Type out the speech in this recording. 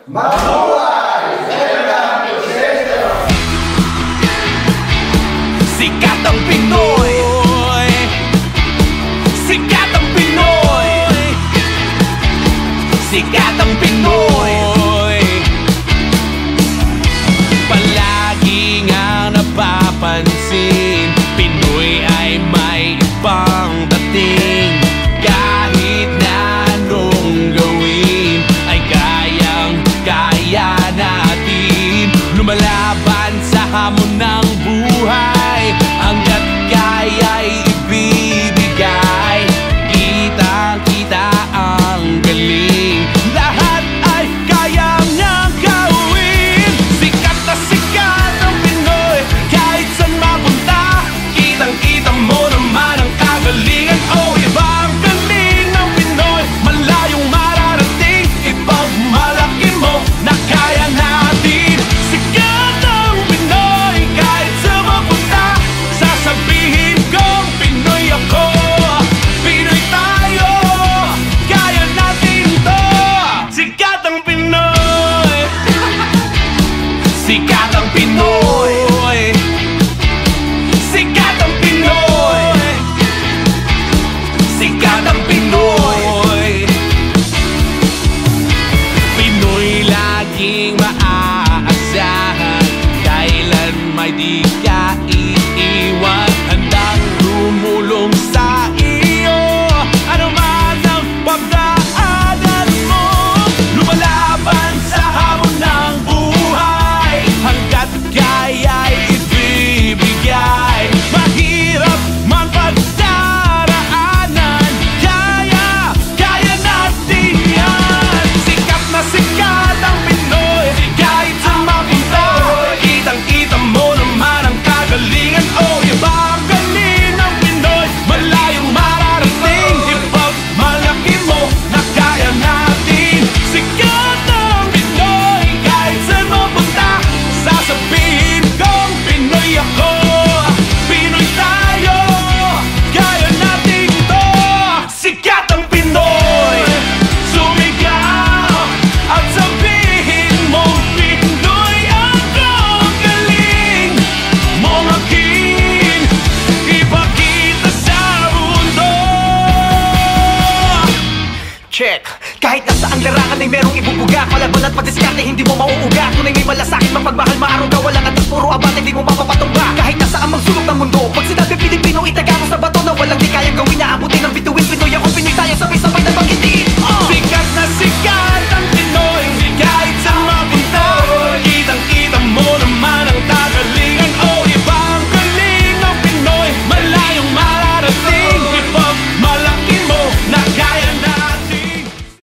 Mabuhay! Selang proseso! Sikat ang Pinoy! Sikat ang Pinoy! Sikat ang Pinoy! Palagi nga napapansin, Pinoy ay may ibang dating. Kahit na anong gawin ay kayang-kaya natin. Lumalaban sa hamon ng buhay, hanggat kaya'y ibibigay. Kitang-kita ang galing, lahat ay kaya niyang gawin. Sikat na sikat ang Pinoy, kahit saan mapunta. Kitang-kita mo naman ang kagalingan. Oh, iba ang galing ng Pinoy, malayong mararating. Ipagmalaki mo na kaya natin. Sikat ang Pinoy, kahit saan mapunta. Sasabihin kong Pinoy ako, Pinoy tayo, kaya natin to. Sikat ang Pinoy, sikat ang Pinoy, sikat ang Pinoy, sikat ang Pinoy. Pinoy laging maaasahan, kailan may di ka iiwan. Handang tumulong sa iyo, ano man ang pagdaanan mo. Lumalaban sa hamon ng buhay, hanggat kaya'y ibibigay. Mahirap man pagdaraanan, kaya natin yan. Sikat na sikat ang Pinoy, kahit saan mapunta. Kitang-kita mo naman ang kagalingan. Oh, iba ang galing ng Pinoy, malayong mararating. Ipagmalaki mo na kaya natin. Sikat ang Pinoy, kahit saan mapunta. Sasabihin kong Pinoy ako, Pinoy tayo, kaya natin to. Sikat ang Pinoy, sumigaw at sabihin mo, Pinoy ako, galing mong aking ipakita sa mundo. Check! Kahit nasa ang larangan ay merong ibubuga, palaban at padiskarte, hindi mo mauuga. Tunay may malasakit, mapagmahal, maaruga.